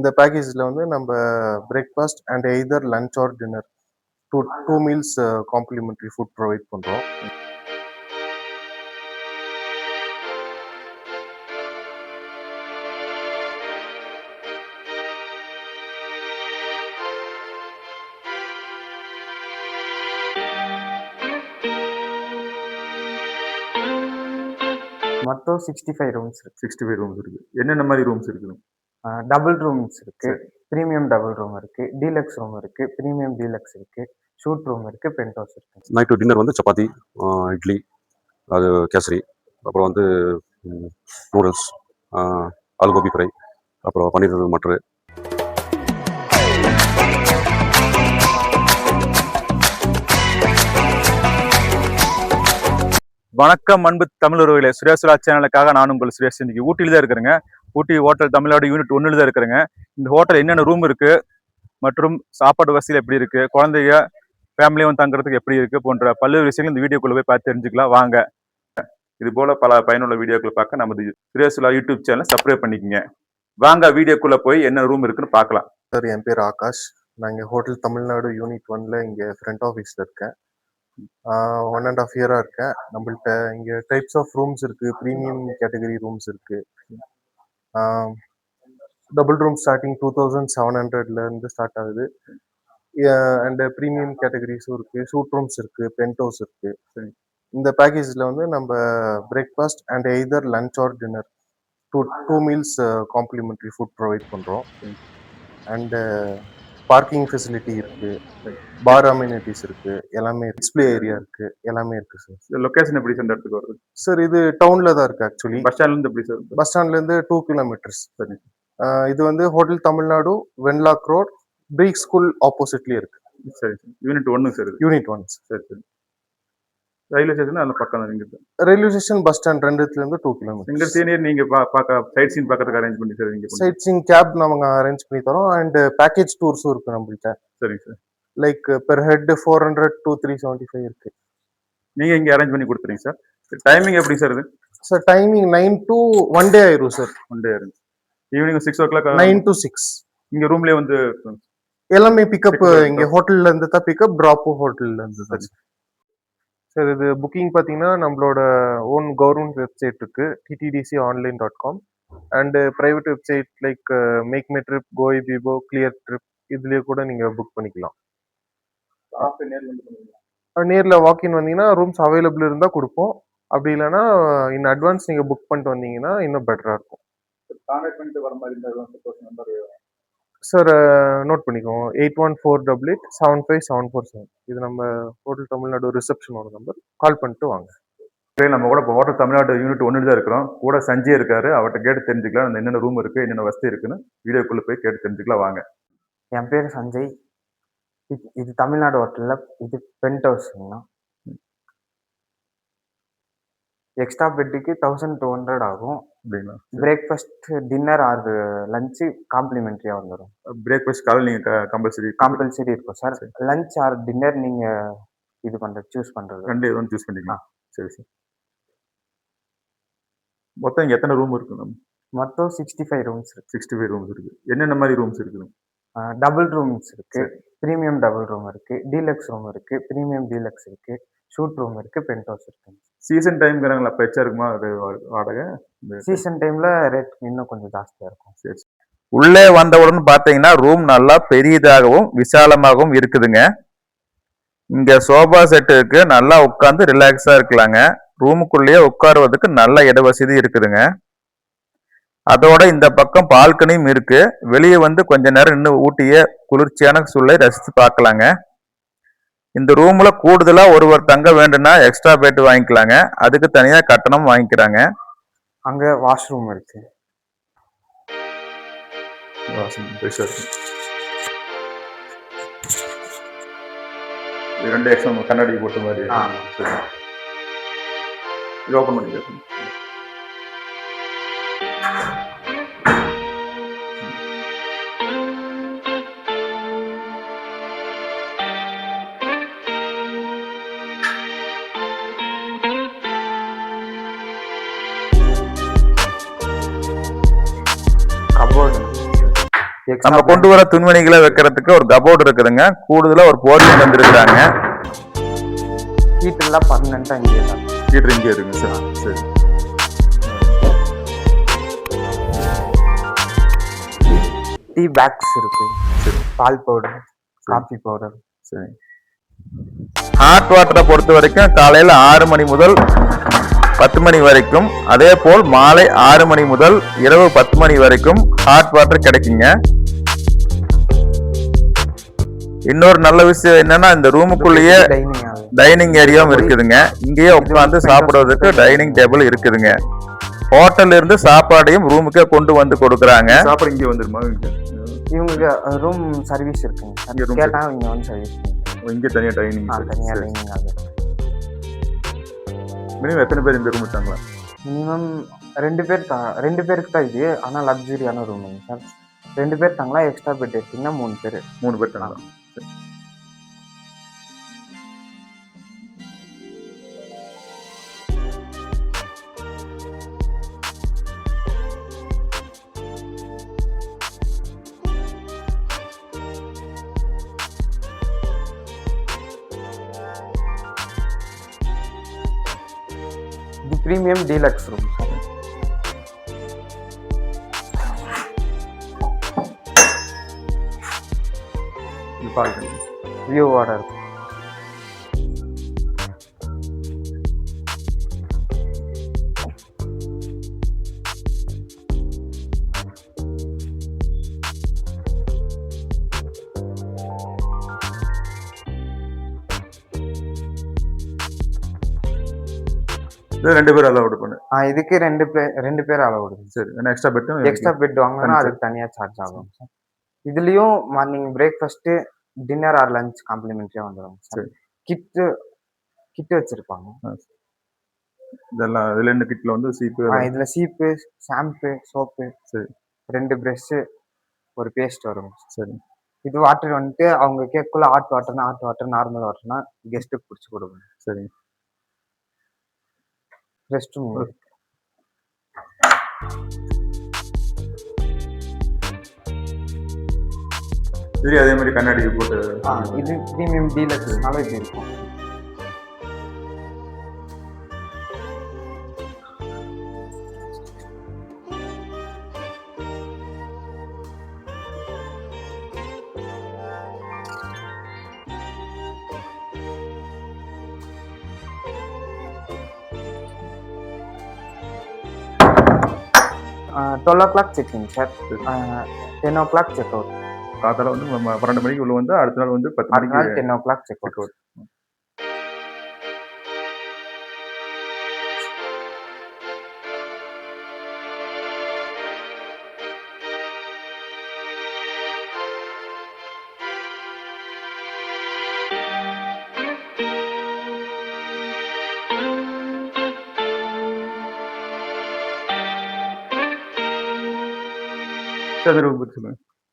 இந்த பேக்கேஜ்ல வந்து நம்ம breakfast and either lunch or dinner two meals complimentary food provide பண்றோம். மொத்தம் 65 ரூம்ஸ் இருக்கு. 65 ரூம்ஸ் இருக்கு. என்னென்ன மாதிரி ரூம்ஸ் இருக்குது? டபுள் ரூம்ஸ் இருக்கு, பிரீமியம் டபுள் ரூம் இருக்கு, டீலக்ஸ் ரூம் இருக்கு, பிரீமியம் டீலக்ஸ் இருக்கு, ஷூட் ரூம் இருக்கு, பென்ட் ஹவுஸ் இருக்கு. நைட்டு டின்னர் வந்து சப்பாத்தி, இட்லி, அது கேசரி, அப்புறம் வந்து நூடுல்ஸ், ஆலு கோபி ஃப்ரை, அப்புறம் பன்னீர் மட்டரு. வணக்கம் அன்பு தமிழ் உறவுகளே, சுரேசுலா சேனலுக்காக நான் உங்கள் சுரேஷ். இன்னைக்கு ஊட்டியில் தான் இருக்கிறேங்க. ஊட்டி ஹோட்டல் தமிழ்நாடு யூனிட் 1 தான் இருக்கிறேங்க. இந்த ஹோட்டல் என்னென்ன ரூம் இருக்கு மற்றும் சாப்பாடு வசதியில் எப்படி இருக்கு, குழந்தைங்க ஃபேமிலியும் தங்குறதுக்கு எப்படி இருக்கு போன்ற பல்வேறு விஷயங்கள் இந்த வீடியோக்குள்ள போய் பார்த்து தெரிஞ்சுக்கலாம் வாங்க. இது போல பல பயனுள்ள வீடியோக்களை பார்க்க நமது சுரேசுலா யூடியூப் சேனலை சப்ஸ்கிரைப் பண்ணிக்கோங்க. வாங்க வீடியோக்குள்ள போய் என்ன ரூம் இருக்குன்னு பார்க்கலாம். சார், என் பேர் ஆகாஷ். நான் இங்கே ஹோட்டல் தமிழ்நாடு யூனிட் 1ல இங்கே ஃப்ரண்ட் ஆஃபீஸில் இருக்கேன். 1.5 இயராக இருக்கேன். நம்மள்ட்ட இங்கே டைப்ஸ் ஆஃப் ரூம்ஸ் இருக்குது. ப்ரீமியம் கேட்டகரி ரூம்ஸ் இருக்குது. டபுள் ரூம் ஸ்டார்டிங் 2700 ஸ்டார்ட் ஆகுது. அண்ட் ப்ரீமியம் கேட்டகரிஸும் இருக்குது. ஷூட் ரூம்ஸ் இருக்குது, பென்ட் ஹவுஸ் இருக்குது. இந்த பேக்கேஜில் வந்து நம்ம breakfast and either lunch or dinner two meals complimentary food provide பண்ணுறோம். அண்டு பார்க்கிங் ஃபெசிலிட்டி இருக்கு, பார் அம்யூனிட்டிஸ் இருக்கு, எல்லாமே டிஸ்பிளே ஏரியா இருக்கு, எல்லாமே இருக்கு சார். லொகேஷன் எப்படி சார் இடத்துக்கு வருது? சார், இது டவுன்ல தான் இருக்கு. ஆக்சுவலி பஸ் ஸ்டாண்ட்லேருந்து எப்படி சார்? பஸ் ஸ்டாண்ட்லேருந்து 2 கிலோமீட்டர்ஸ். சரி. இது வந்து hotel Tamil Nadu, Wenlock road, Breeks school ஆப்போசிட்லேயே இருக்கு. சரி சார். Unit 1 sir. யூனிட் 1. சரி சரி. ரயில்வே ஸ்டேஷன் அந்த பக்கம் தான் நீங்க. ரயில்வே ஸ்டேஷன், பஸ் ஸ்டாண்ட் ரெண்டுத்துலேருந்து 2 கிலோமீட்டர். எங்க சீனியர் நீங்க பார்க்க சைட் சீன் பார்க்கறதுக்கு அரேஞ்ச் பண்ணி சார். நீங்க சைட் சீன் கேப் நாங்கள் அரேஞ்ச் பண்ணி தரோம். அண்ட் பேக்கேஜ் டூர்ஸும் இருக்கு நம்மள்கிட்ட. சரிங்க sir. Like per head 400 to 375 இருக்கு. நீங்க இங்க அரேஞ்ச் பண்ணி கொடுத்துறீங்க சார். டைமிங் எப்படி சார் இது? சார், டைமிங் 9 to 1 day ஆயிரும் சார். 1 day ஆயிரும். ஈவினிங் 6 o'clock 9 to 6 இங்க ரூம்லயே வந்து எல்லாமே பிக்கப். இங்க ஹோட்டல்ல இருந்து தான் பிக்கப், டிராப் ஹோட்டல்ல இருந்து தான். சார், இது புக்கிங் பார்த்தீங்கன்னா நம்மளோட ஓன் கவர்மெண்ட் வெப்சைட் இருக்கு, ttdconline.com. And private website like MakeMyTrip, Goibibo, Cleartrip, இதுலயே கூட நீங்க புக் பண்ணிக்கலாம். நேரில் வாக்கின் வந்தீங்கன்னா ரூம்ஸ் அவைலபிள் இருந்தால் கொடுப்போம். அப்படி இல்லைன்னா இன் அட்வான்ஸ் நீங்கள் புக் பண்ணிட்டு வந்தீங்கன்னா இன்னும் பெட்டராக இருக்கும். சார், நோட் பண்ணிக்கோங்க, 8148875747. இது நம்ம ஹோட்டல் தமிழ்நாடு ரிசப்ஷனோட நம்பர். கால் பண்ணிட்டு வாங்க. நம்ம கூட இப்போ ஹோட்டல் தமிழ்நாடு யூனிட் 1 தான் இருக்கிறோம். கூட சஞ்சய் இருக்காரு. அவர்கிட்ட கேட்டு தெரிஞ்சுக்கலாம் அந்த என்னென்ன ரூம் இருக்கு, என்னென்ன வசதி இருக்குன்னு வீடியோக்குள்ள போய் கேட்டு தெரிஞ்சுக்கலாம் வாங்க. என் பேர் சஞ்சய். இது தமிழ்நாடு ஹோட்டல்ல இது பென்ட் ஹவுஸ்ங்கண்ணா. எக்ஸ்ட்ரா பெட்டுக்கு 1200 ஆகும். அப்படிங்களா? பிரேக்ஃபாஸ்ட், டின்னர் ஆர் லஞ்சு காம்ப்ளிமெண்ட்ரியா வந்துடும். பிரேக்ஃபாஸ்ட் காலையில் நீங்கள் கம்பல்சரி இருக்கும் சார். லஞ்ச் ஆர் டின்னர் நீங்க இது பண்றது, சூஸ் பண்றது. ரெண்டு எதுவும் சூஸ் பண்ணிக்கலாம். சரி சார். மொத்தம் இங்கே எத்தனை ரூம் இருக்கு? மொத்தம் 65 ரூம்ஸ் இருக்கு. 65 ரூம்ஸ் இருக்கு. என்னென்ன மாதிரி ரூம்ஸ் இருக்குது? டபுள் ரூம்ஸ் இருக்கு, பிரீமியம் டபுள் ரூம் இருக்கு, டீலக்ஸ் ரூம் இருக்கு, பிரீமியம் டீலக்ஸ் இருக்கு, ஷூட் ரூம் இருக்கு, பென்ட் ஹவுஸ் இருக்கு. சீசன் டைம்ங்கிறாங்களா? அப்போ எச்சா இருக்குமா அது வாடகை? சீசன் டைம்ல ரேட் இன்னும் கொஞ்சம் ஜாஸ்தியா இருக்கும். சரி. உள்ளே வந்தவுடன் பார்த்தீங்கன்னா ரூம் நல்லா பெரியதாகவும் விசாலமாகவும் இருக்குதுங்க. இங்க சோபா செட் இருக்கு, நல்லா உட்காந்து ரிலாக்ஸா இருக்கலாங்க. ரூமுக்குள்ளேயே உட்காருவதுக்கு நல்ல இட வசதி இருக்குதுங்க. அதோட இந்த பக்கம் பால்கனியும் இருக்கு. வெளியே வந்து கொஞ்ச நேரம் இன்னும் ஊட்டிய குளிர்ச்சியான சூழலை ரசித்து பார்க்கலாங்க. இந்த ரூம்ல கூடுதலா ஒருவர் தங்க வேண்டும்னா எக்ஸ்ட்ரா பெட் வாங்கிக்கலாங்க. அதுக்கு தனியா கட்டணம் வாங்கிக்கிறாங்க. அங்க வாஷ்ரூம் இருக்கு. ரெண்டு எக்ஸ்ட்ரா கண்ணாடி போட்ட மாதிரி. இது ஓபன் பண்ணி கபோர்டு. நம்ம கொண்டு வர துணிமணிகளை வைக்கிறதுக்கு ஒரு கபோர்டு இருக்குதுங்க. கூடுதலா ஒரு போர்டிங் தந்துருக்குறாங்க. ஹீட் எல்லாம் பர்மனெண்டா இங்கே தான். ஹீட்டர் இங்கே இருக்குங்க சார். சரி. டீ பேக்ஸ் இருக்கு. பால் பவுடர், காஃபி பவுடர். சரி. ஹாட் வாட்டரை பொறுத்த வரைக்கும் காலையில 6 மணி முதல் 10 மணி வரைக்கும், அதே போல் மாலை 6 மணி முதல் இரவு 10 மணி வரைக்கும் ஹாட் வாட்டர் கிடைக்குங்க. இன்னொரு நல்ல விஷயம் என்னன்னா, இந்த ரூமுக்குள்ளேயே டைனிங் ஏரியாவும் இருக்குதுங்க. இங்கேயே உட்காந்து சாப்பிடுறதுக்கு டைனிங் டேபிள் இருக்குதுங்க. ஹோட்டல்ல இருந்து சாப்பாடையும் ரூமுக்கே கொண்டு வந்து கொடுக்குறாங்க. சாப்பாடு இங்கே வந்துருமா? இவங்க ரூம் சர்வீஸ் இருக்குங்க. கேட்டா இங்க வந்து சர்வீஸ். இங்கே தனியா டைனிங். தனியா டைனிங் ஆகுது. மினிமம் எத்தனை பேர் இந்த ரூம் இருக்காங்களா? மினிமம் 2 பேர் தான். 2 பேருக்கு தான் இது. ஆனா லக்ஸரியான ரூமுங்க சார். 2 பேர் தாங்களா, எக்ஸ்ட்ரா பெட் எடுத்தீங்கன்னா 3 பேர். 3 பேர் தாங்களா? இது பிரீமியம் டீலக்ஸ் ரூம் சார். வியூவோட இருக்கும். இது 2 பேர் அலௌட் பண்ணு. இதுக்கு 2 பேர் அலௌடு. சரி. எக்ஸ்ட்ரா பெட் வாங்கினா அதுக்கு தனியா சார்ஜ் ஆகும் சார். இதுலயும் morning breakfast, dinner or lunch காம்ப்ளிமெண்டரியா வந்துடும் சார். கிட் வச்சிருப்பாங்க. இதெல்லாம் இதுல என்ன கிட்ல வந்து சீப்பு, இதுல சீப்பு, ஷாம்பு, சோப்பு, சரி 2 பிரஷ், ஒரு பேஸ்ட் வரும். சரி. இது வாட்டர் வந்துட்டு அவங்க கேக்குள்ள ஹாட் வாட்டர், நார்மல் வாட்டர்னா கெஸ்ட்டுக்கு பிடிச்சி கொடுக்கணும். சரி. Rest room. சரி. அதே மாதிரி கண்ணாடி போட்டு. இது பிரீமியம் டீலக்ஸ்னால இது இருக்கும். Uh, 12 o'clock check-in sir. 10 o'clock check-out. காத்தால வந்து 12 மணிக்கு உள்ள வந்து அடுத்த நாள் வந்து 10 மணிக்கு 10 o'clock check-out.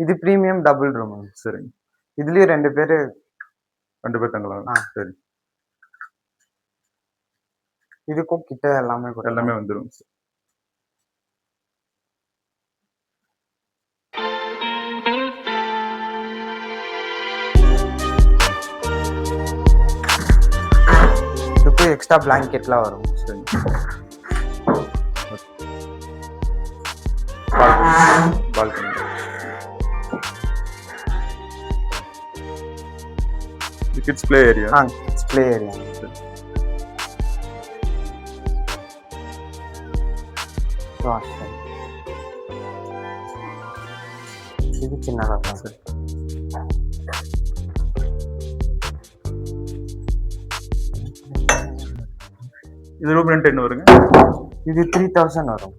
இது பிரீமியம் டபுள் ரூம். சரி. இதுலயும் 2 பேர் தங்கலாம். சரி. இதுக்கும் கிட்ட எல்லாமே வந்துரும். இதுக்கும் எக்ஸ்ட்ரா பிளாங்கெட்லாம் வரும். சரி. Balcony. Kids play area. Kids play area. இது சின்னதா தான் சார். இது ரூம் ரெண்ட் என்ன வருங்க? இது 3000 வரும்.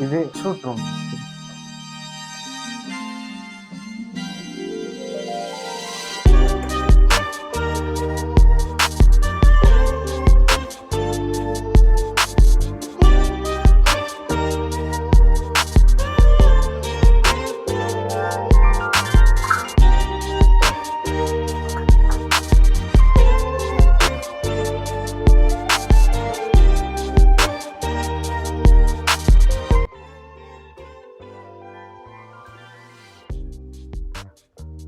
இது ஷூட் ரூம்.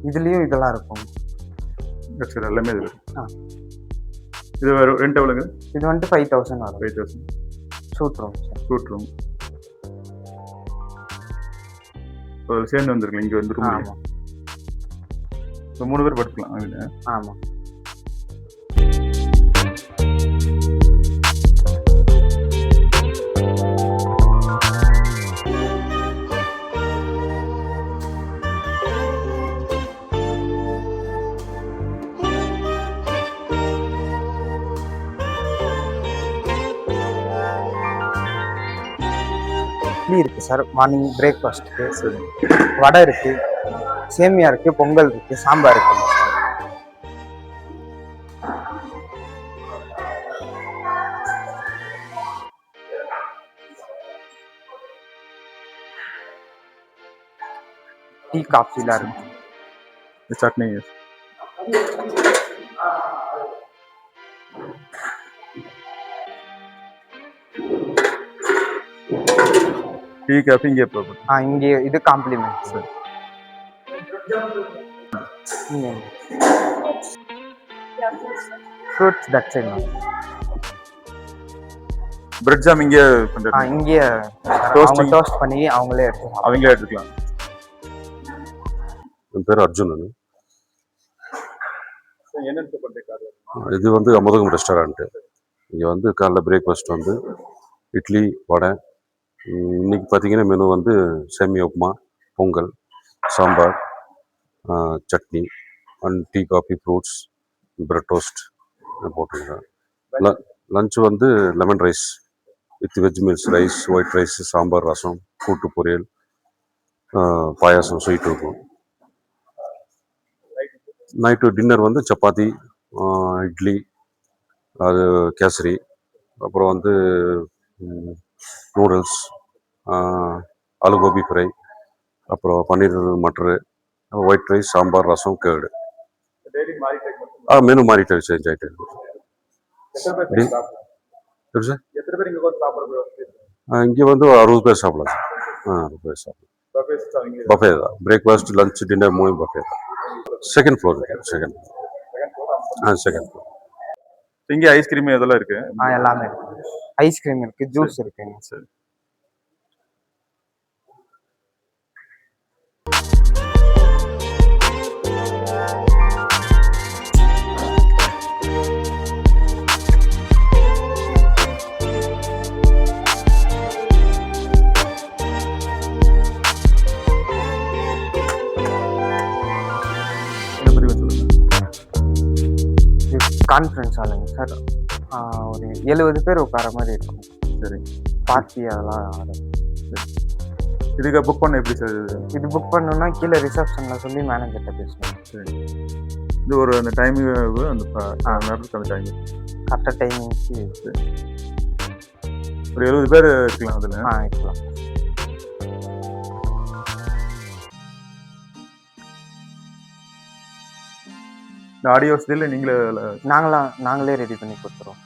இதுலேயும் இதெல்லாம் இருக்கும். சரி எல்லாமே இது ஆ. இது ரெண்ட் எவ்வளோங்க? இது வந்துட்டு 5000 வரும். 5000 shoot room sir. Suite room. சேர்ந்து வந்துருக்கலாம் இங்கே வந்து ரூம். ஆமாம். இப்போ 3 பேர் படுத்துக்கலாம் அதில். ஆமாம். இட்லி இருக்குது சார், மார்னிங் பிரேக்ஃபாஸ்ட்டுக்கு. சரி. வடை இருக்குது, சேமியா இருக்குது, பொங்கல் இருக்குது, சாம்பார் இருக்குது சார். டீ காஃபிலாம் இருக்குது. சட்னி. டீ காஃபி இங்கே ப்ராப்பர்ட்டி. இங்கே இது compliment sir. Fruits that side. Bread jam இங்கே பண்ணுறது. இங்கேயே Toasting. டோஸ்ட் பண்ணி அவங்களே எடுத்துக்கலாம். அவங்களே எடுத்துக்கலாம். என் பேர் அர்ஜுன். என்ன பண்ணுறீங்க? இது வந்து அமுதகம் ரெஸ்டாரண்ட்டு. இங்கே வந்து காலைல பிரேக்ஃபாஸ்ட் வந்து இட்லி, வடை. இன்னைக்கு பார்த்தீங்கன்னா மெனு வந்து semiya upma, pongal, sambar, chutney and tea coffee, fruits, bread toast போட்டுருக்கேன். லஞ்ச் வந்து lemon rice with veg meals, rice, white rice, sambar, rasam, kootu poriyal, payasam, sweet இருக்கும். நைட்டு டின்னர் வந்து சப்பாத்தி, இட்லி, அது கேசரி, அப்புறம் வந்து நூடுல்ஸ், ஆலு கோபி ஃப்ரை, அப்புறம் பன்னீர் மட்டரு, ஒயிட் ரைஸ், சாம்பார், ரசம், கேர்டு. மெனு மாறிட்டு சேஞ்ச் ஆகிட்டு இருக்கு. சார் இங்கே வந்து 60 பேர் சாப்பிடலாம் சார். 60 பேர் சாப்பிடலாம். பஃபே தான். பிரேக்ஃபாஸ்ட், லஞ்ச், டின்னர் 3 பஃபே தான். செகண்ட் ஃப்ளோர் இருக்கு. Second floor. இங்கே ஐஸ்கிரீம் இதெல்லாம் இருக்கு. எல்லாமே இருக்கு. ஐஸ்கிரீம் இருக்கு, ஜூஸ் இருக்குங்க. சரி. கான்ஃபரன்ஸ் ஹாலுங்க சார். ஒரு 70 பேர் உட்கார மாதிரி இருக்கும். சரி. பார்ட்டி அதெல்லாம். இதுக்கு புக் பண்ண எப்படி சார்? இது புக் பண்ணணும்னா கீழே ரிசப்ஷனில் சொல்லி மேனேஜர்கிட்ட பேசணும். சரி. இது ஒரு அந்த டைமிங் அந்த நேரத்துக்கு அந்த டைமிங் கரெக்டாக டைமிங்க்கு ஒரு 70 பேர் இருக்கலாம் அதில். இருக்கலாம். இந்த ஆடியோ வசதியில் நீங்களே நாங்களே ரெடி பண்ணி கொடுத்துருவோம்.